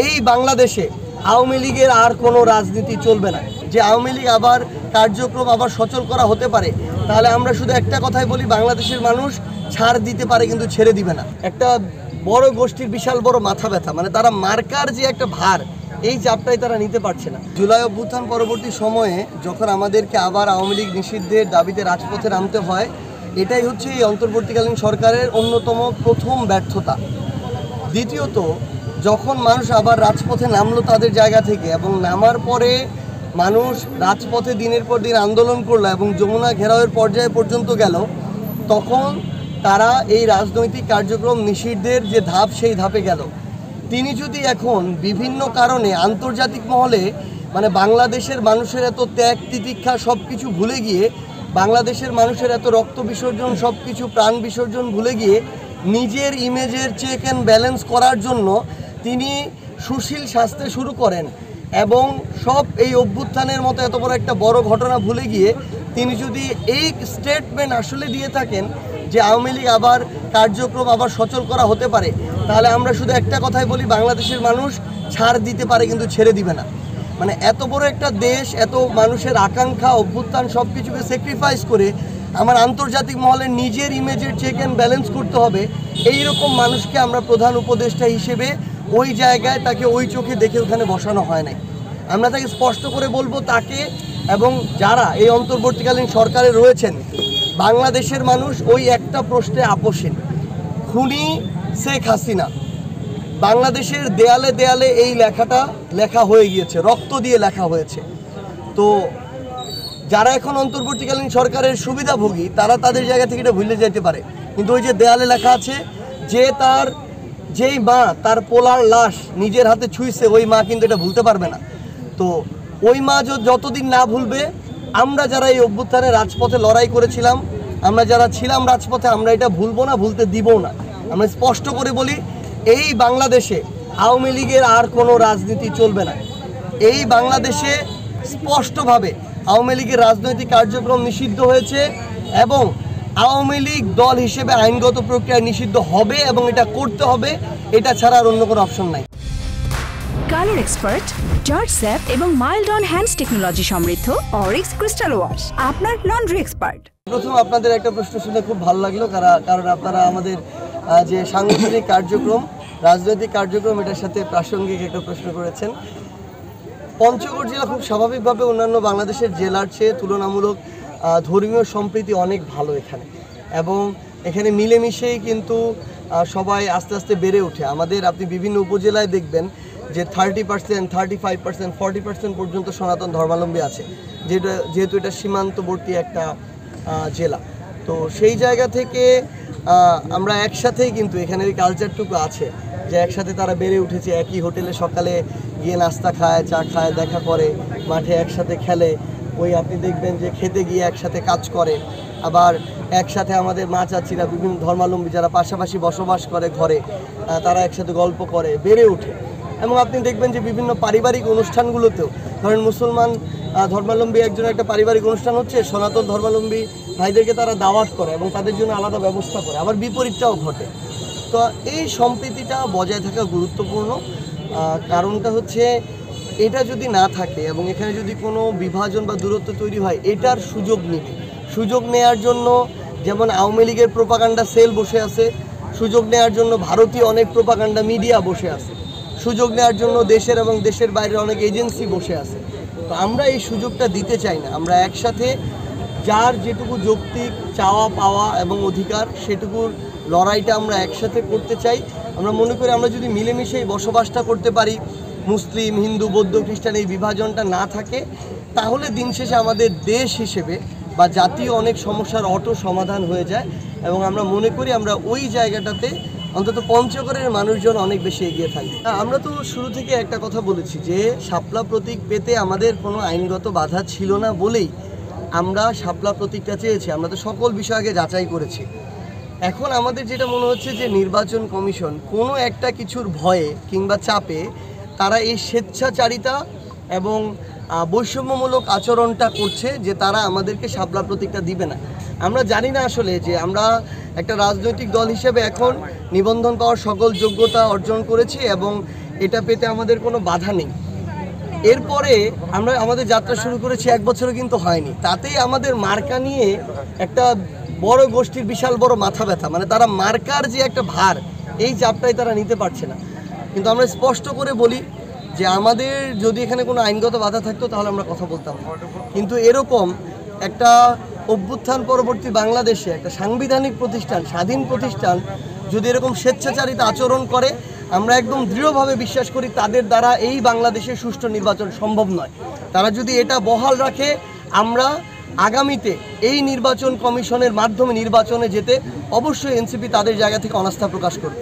এই বাংলাদেশে আওয়ামী লীগের আর কোনো রাজনীতি চলবে না। যে আওয়ামী লীগ আবার কার্যক্রম আবার সচল করা হতে পারে, তাহলে আমরা শুধু একটা কথাই বলি, বাংলাদেশের মানুষ ছাড় দিতে পারে কিন্তু ছেড়ে দিবে না। একটা বড় গোষ্ঠীর বিশাল বড় মাথা ব্যথা, মানে তারা মার্কার যে একটা ভার, এই চাপটাই তারা নিতে পারছে না। জুলাই অভ্যুত্থান পরবর্তী সময়ে যখন আমাদেরকে আবার আওয়ামী লীগ নিষিদ্ধের দাবিতে রাজপথে নামতে হয়, এটাই হচ্ছে এই অন্তর্বর্তীকালীন সরকারের অন্যতম প্রথম ব্যর্থতা। দ্বিতীয়ত, যখন মানুষ আবার রাজপথে নামলো তাদের জায়গা থেকে, এবং নামার পরে মানুষ রাজপথে দিনের পর দিন আন্দোলন করলো এবং যমুনা ঘেরাওয়ের পর্যায়ে পর্যন্ত গেল, তখন তারা এই রাজনৈতিক কার্যক্রম নিষিদ্ধের যে ধাপ, সেই ধাপে গেল। তিনি যদি এখন বিভিন্ন কারণে আন্তর্জাতিক মহলে মানে বাংলাদেশের মানুষের এত ত্যাগ তিতিক্ষা সব কিছু ভুলে গিয়ে, বাংলাদেশের মানুষের এত রক্ত বিসর্জন সব কিছু প্রাণ বিসর্জন ভুলে গিয়ে নিজের ইমেজের চেক অ্যান্ড ব্যালেন্স করার জন্য তিনি সুশীল সাজতে শুরু করেন, এবং সব এই অভ্যুত্থানের মতো এত বড় একটা বড় ঘটনা ভুলে গিয়ে তিনি যদি এই স্টেটমেন্ট আসলে দিয়ে থাকেন যে আওয়ামী লীগ আবার কার্যক্রম আবার সচল করা হতে পারে, তাহলে আমরা শুধু একটা কথাই বলি, বাংলাদেশের মানুষ ছাড় দিতে পারে কিন্তু ছেড়ে দিবে না। মানে এত বড় একটা দেশ, এত মানুষের আকাঙ্ক্ষা অভ্যুত্থান সব কিছুকে স্যাক্রিফাইস করে আমার আন্তর্জাতিক মহলে নিজের ইমেজের চেক অ্যান্ড ব্যালেন্স করতে হবে, এই রকম মানুষকে আমরা প্রধান উপদেষ্টা হিসেবে ওই জায়গায় তাকে ওই চোখে দেখে ওখানে বসানো হয় নাই। আমরা তাকে স্পষ্ট করে বলবো, তাকে এবং যারা এই অন্তর্বর্তীকালীন সরকারে রয়েছেন, বাংলাদেশের মানুষ ওই একটা প্রশ্নে আপোষহীন, খুনি শেখ হাসিনা। বাংলাদেশের দেয়ালে দেয়ালে এই লেখাটা লেখা হয়ে গিয়েছে, রক্ত দিয়ে লেখা হয়েছে। তো যারা এখন অন্তর্বর্তীকালীন সরকারের সুবিধাভোগী, তারা তাদের জায়গা থেকে এটা ভুলে যেতে পারে, কিন্তু ওই যে দেয়ালে লেখা আছে যে যেই মা তার পোলার লাশ নিজের হাতে ছুঁইছে, ওই মা কিন্তু এটা ভুলতে পারবে না। তো ওই মা যতদিন না ভুলবে, আমরা যারা এই অভ্যুত্থানে রাজপথে লড়াই করেছিলাম, আমরা যারা ছিলাম রাজপথে, আমরা এটা ভুলবো না, ভুলতে দিবও না। আমরা স্পষ্ট করে বলি, এই বাংলাদেশে আওয়ামী লীগের আর কোনো রাজনীতি চলবে না। এই বাংলাদেশে স্পষ্টভাবে আওয়ামী লীগের রাজনৈতিক কার্যক্রম নিষিদ্ধ হয়েছে, এবং আওয়ামী লীগ দল হিসেবে আইনগত প্রক্রিয়ায় নিষিদ্ধ হবে, এবং এটা করতে হবে, এটা ছাড়া আর অন্য কোনো অপশন নাই। কালার এক্সপার্ট, জর্জ স্যাপ এবং মাইল্ড অন হ্যান্ডস টেকনোলজি সমৃদ্ধ অরিক্স ক্রিস্টাল ওয়াশ আপনার লন্ড্রি এক্সপার্ট। প্রথম আপনাদের একটা প্রশ্ন শুনে খুব ভালো লাগলো, কারণ আপনারা আমাদের যে সাংগঠনিক কার্যক্রম, রাজনৈতিক কার্যক্রম, এটার সাথে প্রাসঙ্গিক একটা প্রশ্ন করেছেন। পঞ্চগড় জেলা খুব স্বাভাবিকভাবে অন্যান্য বাংলাদেশের জেলার চেয়ে তুলনামূলক ধর্মীয় সম্প্রীতি অনেক ভালো এখানে, এবং এখানে মিলেমিশেই কিন্তু সবাই আস্তে আস্তে বেড়ে ওঠে। আমাদের আপনি বিভিন্ন উপজেলায় দেখবেন যে 30%, 35%, 40% পর্যন্ত সনাতন ধর্মাবলম্বী আছে, যেহেতু এটা সীমান্তবর্তী একটা জেলা। তো সেই জায়গা থেকে আমরা একসাথেই কিন্তু এখানের এই কালচারটুকু আছে যে একসাথে তারা বেড়ে উঠেছে, একই হোটেলে সকালে গিয়ে নাস্তা খায়, চা খায়, দেখা করে, মাঠে একসাথে খেলে, ওই আপনি দেখবেন যে খেতে গিয়ে একসাথে কাজ করে, আবার একসাথে আমাদের মা চাচিরা বিভিন্ন ধর্মাবলম্বী যারা পাশাপাশি বসবাস করে ঘরে, তারা একসাথে গল্প করে, বেড়ে ওঠে। এবং আপনি দেখবেন যে বিভিন্ন পারিবারিক অনুষ্ঠানগুলোতেও, ধরেন মুসলমান ধর্মাবলম্বী একজন একটা পারিবারিক অনুষ্ঠান হচ্ছে, সনাতন ধর্মাবলম্বী ভাইদেরকে তারা দাওয়াত করে এবং তাদের জন্য আলাদা ব্যবস্থা করে, আবার বিপরীতটাও ঘটে। তো এই সম্প্রীতিটা বজায় থাকা গুরুত্বপূর্ণ। কারণটা হচ্ছে, এটা যদি না থাকে এবং এখানে যদি কোনো বিভাজন বা দূরত্ব তৈরি হয়, এটার সুযোগ নেয়ার জন্য যেমন আওয়ামী লীগের প্রোপাগান্ডা সেল বসে আছে, সুযোগ নেয়ার জন্য ভারতীয় অনেক প্রোপাগান্ডা মিডিয়া বসে আছে, সুযোগ নেওয়ার জন্য দেশের এবং দেশের বাইরের অনেক এজেন্সি বসে আছে। তো আমরা এই সুযোগটা দিতে চাই না। আমরা একসাথে যার যেটুকু যৌক্তিক চাওয়া পাওয়া এবং অধিকার, সেটুকুর লড়াইটা আমরা একসাথে করতে চাই। আমরা মনে করি আমরা যদি মিলেমিশেই বসবাসটা করতে পারি, মুসলিম, হিন্দু, বৌদ্ধ, খ্রিস্টান এই বিভাজনটা না থাকে, তাহলে দিন শেষে আমাদের দেশ হিসেবে বা জাতীয় অনেক সমস্যার সমাধান হয়ে যায়, এবং আমরা মনে করি আমরা ওই জায়গাটাতে অন্তত পঞ্চগড়ের মানুষজন অনেক বেশি এগিয়ে থাকবে। আমরা তো শুরু থেকে একটা কথা বলেছি যে শাপলা প্রতীক পেতে আমাদের কোনো আইনগত বাধা ছিল না বলেই আমরা শাপলা প্রতীকটা চেয়েছি। আমরা তো সকল বিষয় আগে যাচাই করেছি। এখন আমাদের যেটা মনে হচ্ছে যে নির্বাচন কমিশন কোনো একটা কিছুর ভয়ে কিংবা চাপে তারা এই স্বেচ্ছাচারিতা এবং বৈষম্যমূলক আচরণটা করছে, যে তারা আমাদেরকে শাপলা প্রতীকটা দিবে না। আমরা জানি না আসলে যে আমরা একটা রাজনৈতিক দল হিসেবে এখন নিবন্ধন পাওয়ার সকল যোগ্যতা অর্জন করেছি এবং এটা পেতে আমাদের কোনো বাধা নেই। এরপরে আমরা আমাদের যাত্রা শুরু করেছি 1 বছরও কিন্তু হয়নি, তাতেই আমাদের মার্কা নিয়ে একটা বড় গোষ্ঠীর বিশাল বড় মাথা ব্যথা, মানে তারা মার্কার যে একটা ভার এই চাপটাই তারা নিতে পারছে না। কিন্তু আমরা স্পষ্ট করে বলি যে আমাদের যদি এখানে কোনো আইনগত বাধা থাকতো তাহলে আমরা কথা বলতাম না, কিন্তু এরকম একটা অভ্যুত্থান পরবর্তী বাংলাদেশে একটা সাংবিধানিক প্রতিষ্ঠান, স্বাধীন প্রতিষ্ঠান যদি এরকম স্বেচ্ছাচারিতা আচরণ করে, আমরা একদম দৃঢ়ভাবে বিশ্বাস করি তাদের দ্বারা এই বাংলাদেশে সুষ্ঠু নির্বাচন সম্ভব নয়। তারা যদি এটা বহাল রাখে, আমরা আগামীতে এই নির্বাচন কমিশনের মাধ্যমে নির্বাচনে যেতে অবশ্যই এনসিপি তাদের জায়গা থেকে অনাস্থা প্রকাশ করবে।